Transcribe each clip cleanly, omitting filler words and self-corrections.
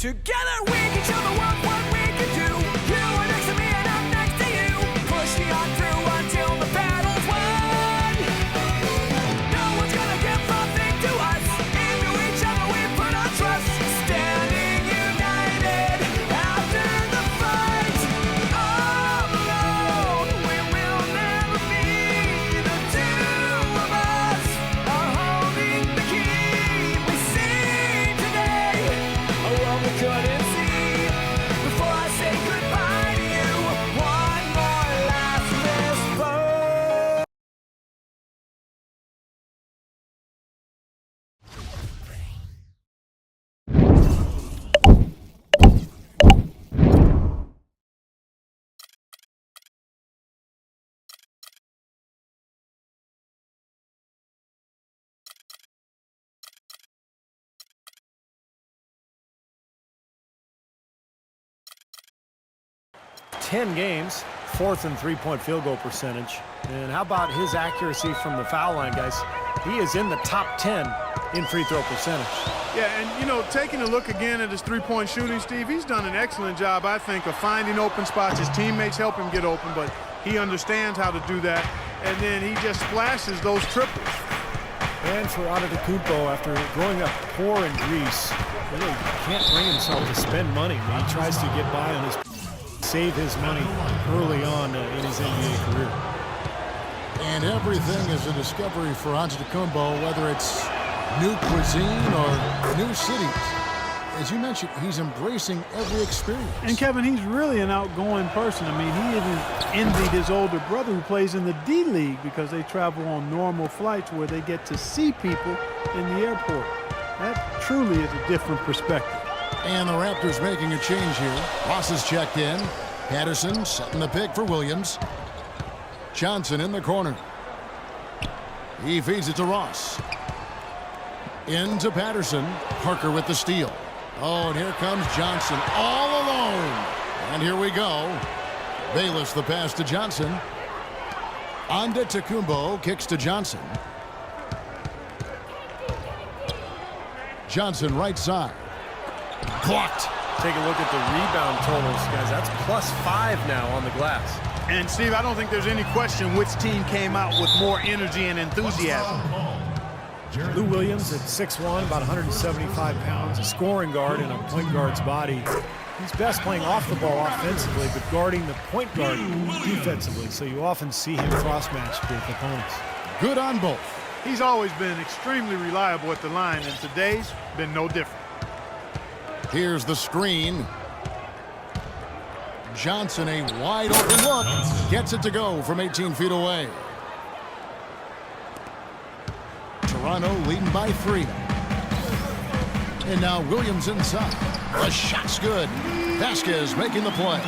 Together we can show the world what we can do. You are next to me and I'm next to you. Pushing on through until the battle's won. No one's gonna give nothing to us. Into each other we put our trust. Standing united after the fight. All alone we will never be. The two of us are holding the key. We see today a world we couldn't see. Before I say goodbye to you, one more last whisper. 10 games, fourth in three-point field goal percentage. And how about his accuracy from the foul line, guys? He is in the top 10 in free throw percentage. Yeah, and, you know, taking a look again at his three-point shooting, Steve, he's done an excellent job, I think, of finding open spots. His teammates help him get open, but he understands how to do that. And then he just splashes those triples. And for Antetokounmpo, after growing up poor in Greece, really can't bring himself to spend money when he tries to get by on his save his money early on in his NBA career. And everything is a discovery for Antetokounmpo, whether it's new cuisine or new cities. As you mentioned, he's embracing every experience. And, Kevin, he's really an outgoing person. I mean, he even envied his older brother who plays in the D-League because they travel on normal flights where they get to see people in the airport. That truly is a different perspective. And the Raptors making a change here. Ross is checked in. Patterson setting the pick for Williams. Johnson in the corner. He feeds it to Ross. Into Patterson. Parker with the steal. Oh, and here comes Johnson all alone. And here we go. Bayless the pass to Johnson. Antetokounmpo kicks to Johnson. Johnson right side. Blocked. Take a look at the rebound totals, guys. That's +5 now on the glass. And, Steve, I don't think there's any question which team came out with more energy and enthusiasm. Lou Williams at 6'1", about 175 pounds, a scoring guard in a point guard's body. He's best playing off the ball offensively, but guarding the point guard defensively, so you often see him cross-matched with opponents. Good on both. He's always been extremely reliable at the line, and today's been no different. Here's the screen. Johnson, a wide open look. Gets it to go from 18 feet away. Toronto leading by 3. And now Williams inside. The shot's good. Vasquez making the play.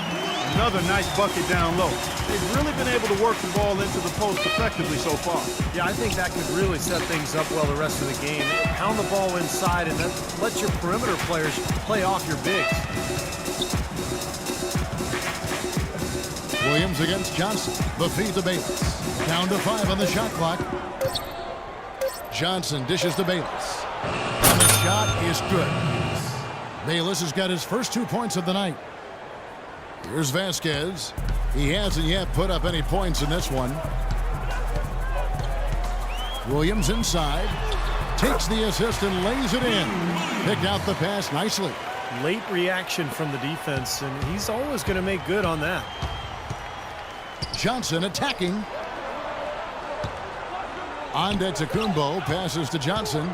Another nice bucket down low. They've really been able to work the ball into the post effectively so far. Yeah, I think that could really set things up well the rest of the game. Pound the ball inside and then let your perimeter players play off your bigs. Williams against Johnson. The feed to Bayless. Down to 5 on the shot clock. Johnson dishes to Bayless. And the shot is good. Bayless has got his first 2 points of the night. Here's Vasquez. He hasn't yet put up any points in this one. Williams inside. Takes the assist and lays it in. Picked out the pass nicely. Late reaction from the defense, and he's always going to make good on that. Johnson attacking. Antetokounmpo passes to Johnson.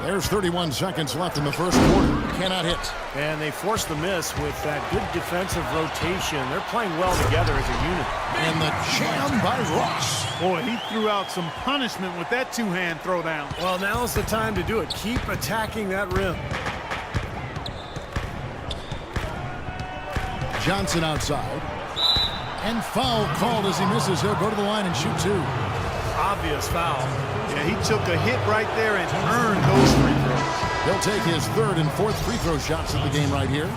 There's 31 seconds left in the first quarter. Cannot hit. And they forced the miss with that good defensive rotation. They're playing well together as a unit. And the jam by Ross. Boy, he threw out some punishment with that two-hand throwdown. Well, now's the time to do it. Keep attacking that rim. Johnson outside. And foul called as he misses. He'll go to the line and shoot 2. Obvious foul. Yeah, he took a hit right there and earned those free throws. He'll take his 3rd and 4th free throw shots of the game right here.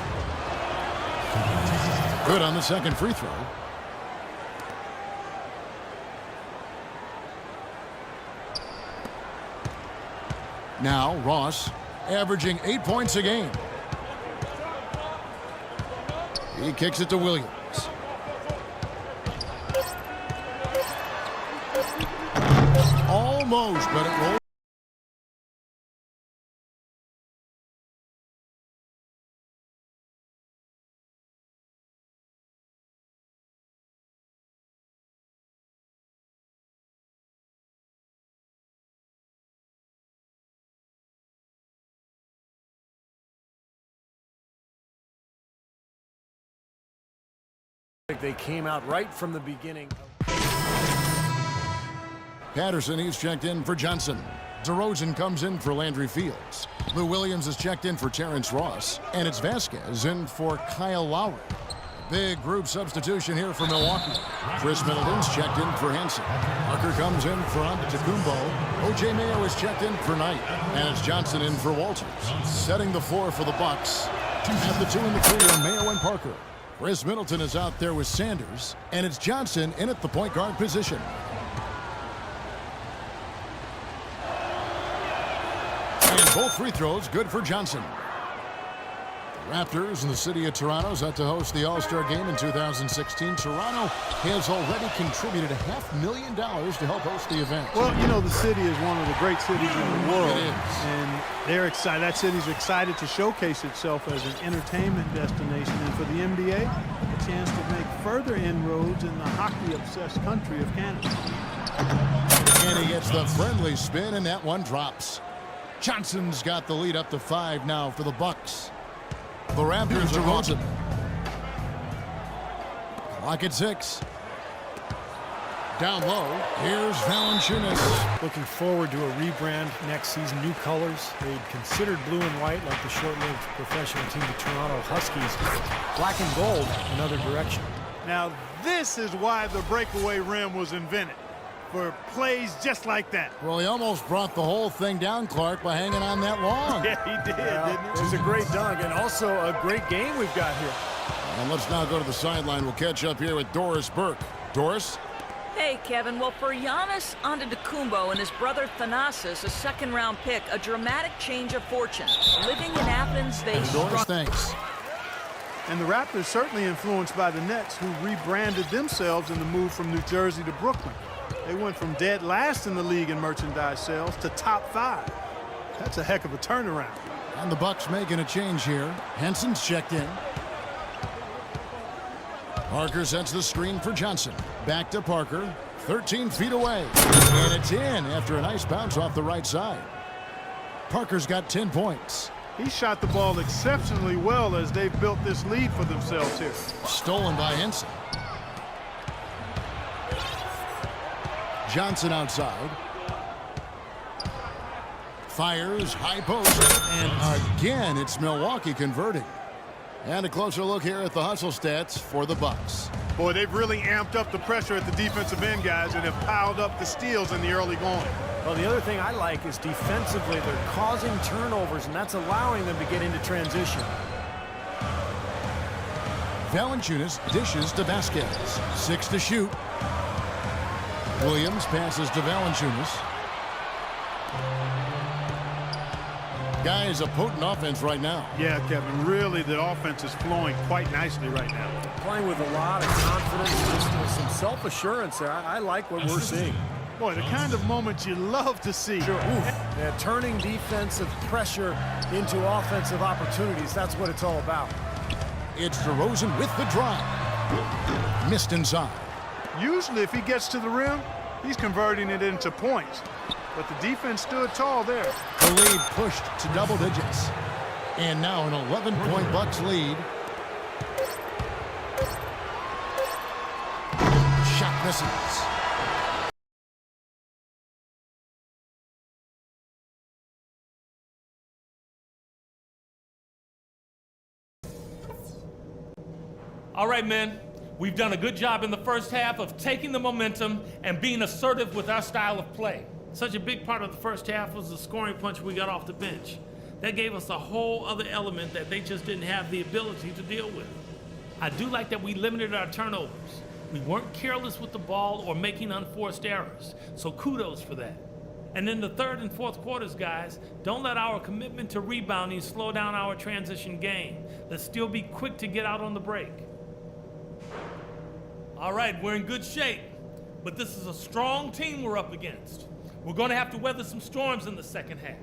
Good on the second free throw. Now Ross, averaging 8 points a game. He kicks it to Williams. Almost, but it rolls. They came out right from the beginning. Patterson, he's checked in for Johnson. DeRozan comes in for Landry Fields. Lou Williams is checked in for Terrence Ross. And it's Vasquez in for Kyle Lowry. Big group substitution here for Milwaukee. Chris Middleton's checked in for Hansen. Tucker comes in for Antetokounmpo. O.J. Mayo is checked in for Knight. And it's Johnson in for Walters. Setting the floor for the Bucks. Have the two in the clear, Mayo and Parker. Chris Middleton is out there with Sanders. And it's Johnson in at the point guard position. And both free throws good for Johnson. The Raptors in the city of Toronto set to host the All-Star Game in 2016. Toronto has already contributed $500,000 to help host the event. Well, you know, the city is one of the great cities in the world. It is. And they're excited. That city's excited to showcase itself as an entertainment destination. And for the NBA, a chance to make further inroads in the hockey-obsessed country of Canada. And he gets the friendly spin, and that one drops. Johnson's got the lead up to 5 now for the Bucks. The Raptors to DeRozan. Clock at 6. Down low. Here's Valanciunas. Looking forward to a rebrand next season. New colors. They'd considered blue and white like the short-lived professional team, the Toronto Huskies. Black and gold, another direction. Now, this is why the breakaway rim was invented. For plays just like that. Well, he almost brought the whole thing down, Clark, by hanging on that long. Yeah, he did, didn't he? It was a great dunk and also a great game we've got here. And let's now go to the sideline. We'll catch up here with Doris Burke. Doris? Hey, Kevin. Well, for Giannis Antetokounmpo and his brother Thanasis, a second-round pick, a dramatic change of fortune. Living in Athens, they Doris, thanks. And the Raptors certainly influenced by the Nets, who rebranded themselves in the move from New Jersey to Brooklyn. They went from dead last in the league in merchandise sales to top 5. That's a heck of a turnaround. And the Bucks making a change here. Henson's checked in. Parker sets the screen for Johnson. Back to Parker. 13 feet away. And it's in after a nice bounce off the right side. Parker's got 10 points. He shot the ball exceptionally well as they've built this lead for themselves here. Stolen by Henson. Johnson outside. Fires, high post, and again it's Milwaukee converting. And a closer look here at the hustle stats for the Bucks. Boy, they've really amped up the pressure at the defensive end, guys, and have piled up the steals in the early going. Well, the other thing I like is defensively they're causing turnovers, and that's allowing them to get into transition. Valanciunas dishes to Vasquez. 6 to shoot. Williams passes to Valanciunas. Guys, a potent offense right now. Yeah, Kevin, really the offense is flowing quite nicely right now. Playing with a lot of confidence, with some self-assurance there. I like what we're seeing. Boy, the kind of moment you love to see. Sure. Yeah, turning defensive pressure into offensive opportunities. That's what it's all about. It's DeRozan with the drive. Missed inside. Usually if he gets to the rim, he's converting it into points. But the defense stood tall there. The lead pushed to double digits. And now an 11-point Bucks lead. Shot misses. All right, men. We've done a good job in the first half of taking the momentum and being assertive with our style of play. Such a big part of the first half was the scoring punch we got off the bench. That gave us a whole other element that they just didn't have the ability to deal with. I do like that we limited our turnovers. We weren't careless with the ball or making unforced errors, so kudos for that. And in the third and fourth quarters, guys, don't let our commitment to rebounding slow down our transition game. Let's still be quick to get out on the break. All right, we're in good shape, but this is a strong team we're up against. We're going to have to weather some storms in the second half.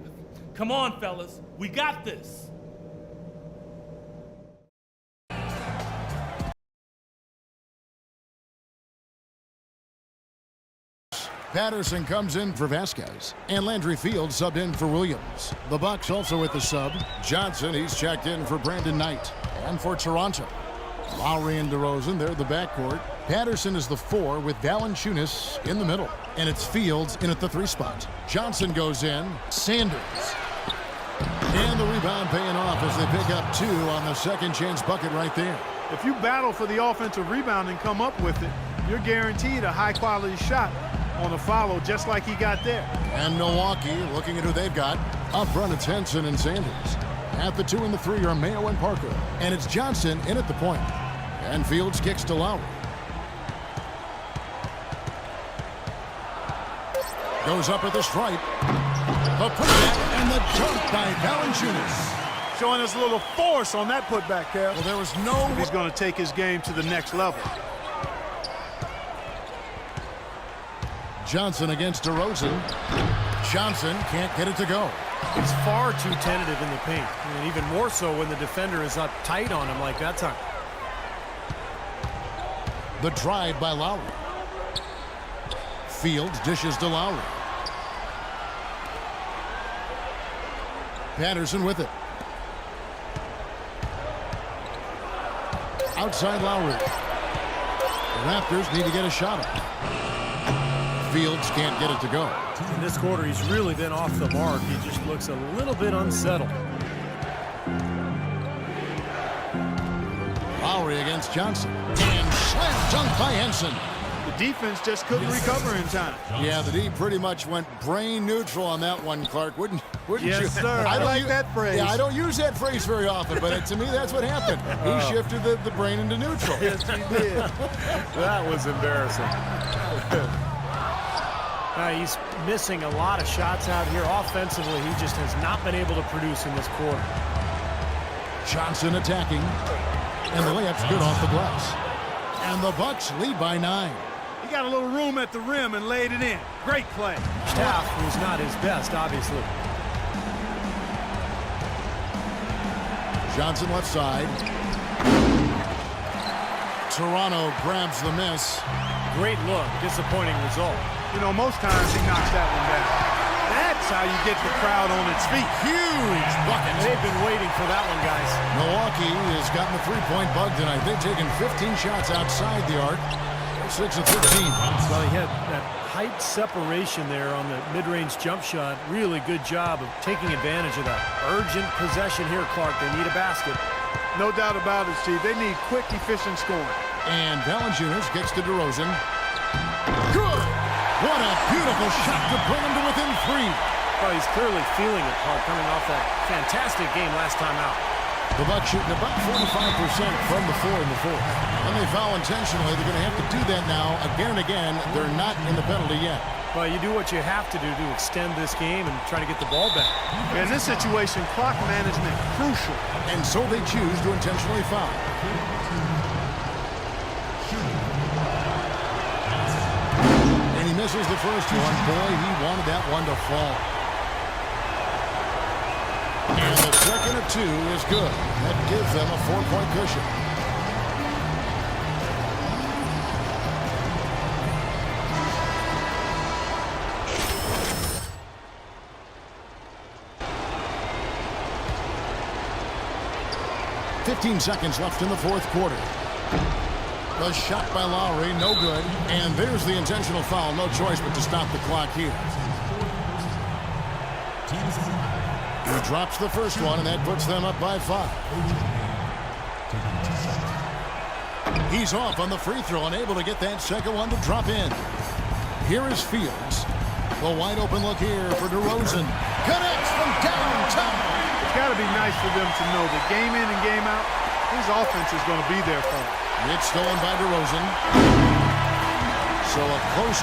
Come on, fellas, we got this. Patterson comes in for Vasquez, and Landry Fields subbed in for Williams. The Bucks also with the sub. Johnson, he's checked in for Brandon Knight. And for Toronto, Lowry and DeRozan, they're the backcourt. Patterson is the 4 with Valanciunas in the middle. And it's Fields in at the 3 spot. Johnson goes in. Sanders. And the rebound paying off as they pick up 2 on the second chance bucket right there. If you battle for the offensive rebound and come up with it, you're guaranteed a high-quality shot on a follow just like he got there. And Milwaukee looking at who they've got. Up front, it's Henson and Sanders. At the 2 and the 3 are Mayo and Parker. And it's Johnson in at the point. And Fields kicks to Lowry. Goes up at the stripe. The putback and the jump by Valanciunas. Showing us a little force on that putback, Kev. Well, there was no... He's going to take his game to the next level. Johnson against DeRozan. Johnson can't get it to go. He's far too tentative in the paint, and even more so when the defender is up tight on him like that time. The drive by Lowry. Fields dishes to Lowry. Patterson with it. Outside Lowry. The Raptors need to get a shot up. Fields can't get it to go. In this quarter, he's really been off the mark. He just looks a little bit unsettled. Lowry against Johnson. And slam dunk by Henson. The defense just couldn't recover in time. Yeah, the D pretty much went brain neutral on that one, Clark. Wouldn't Yes, you? sir. I like that phrase. Yeah, I don't use that phrase very often, but to me, that's what happened. He shifted the brain into neutral. Yes, he did. That was embarrassing. He's missing a lot of shots out here. Offensively, he just has not been able to produce in this quarter. Johnson attacking. And the layup's good off the glass. And the Bucks lead by 9. He got a little room at the rim and laid it in. Great play. Half was not his best, obviously. Johnson left side. Toronto grabs the miss. Great look. Disappointing result. You know, most times he knocks that one down. That's how you get the crowd on its feet. Huge bucket. They've been waiting for that one, guys. Milwaukee has gotten the three-point bug tonight. They've taken 15 shots outside the arc. 6 of 15. Well, he had that height separation there on the mid-range jump shot. Really good job of taking advantage of that. Urgent possession here, Clark. They need a basket. No doubt about it, Steve. They need quick, efficient scoring. And Valanciunas gets to DeRozan. Good! What a beautiful shot to bring him to within 3. Well, he's clearly feeling it, Clark, coming off that fantastic game last time out. The Bucks shooting about 45% from the floor in the 4th. When they foul intentionally, they're going to have to do that now again and again. They're not in the penalty yet. Well, you do what you have to do to extend this game and try to get the ball back. In this situation, clock management crucial. And so they choose to intentionally foul. And he misses the first one. Boy, he wanted that one to fall. And the second of 2 is good. That gives them a 4-point cushion. "15 seconds left in the 4th quarter. The shot by Lowry, no good. And there's the intentional foul. No choice but to stop the clock here. He drops the first one, and that puts them up by 5. He's off on the free throw, unable to get that second one to drop in. Here is Fields. The wide open look here for DeRozan. Connects from downtown. It's got to be nice for them to know that game in and game out, his offense is going to be there for him. It's stolen by DeRozan. So a close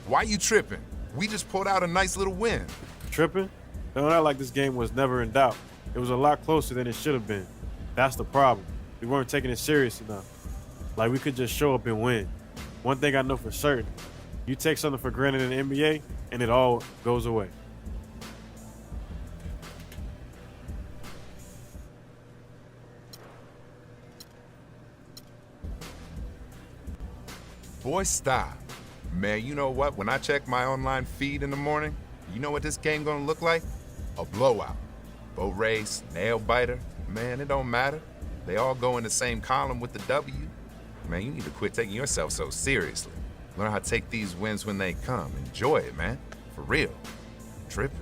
Why you tripping? We just pulled out a nice little win. Tripping? Don't act like this game was never in doubt. It was a lot closer than it should have been. That's the problem. We weren't taking it serious enough. Like we could just show up and win. One thing I know for certain, you take something for granted in the NBA and it all goes away. Boy, stop. Man, you know what? When I check my online feed in the morning, you know what this game gonna look like? A blowout. Boat race, nail biter. Man, it don't matter. They all go in the same column with the W. Man, you need to quit taking yourself so seriously. Learn how to take these wins when they come. Enjoy it, man. For real. Tripping.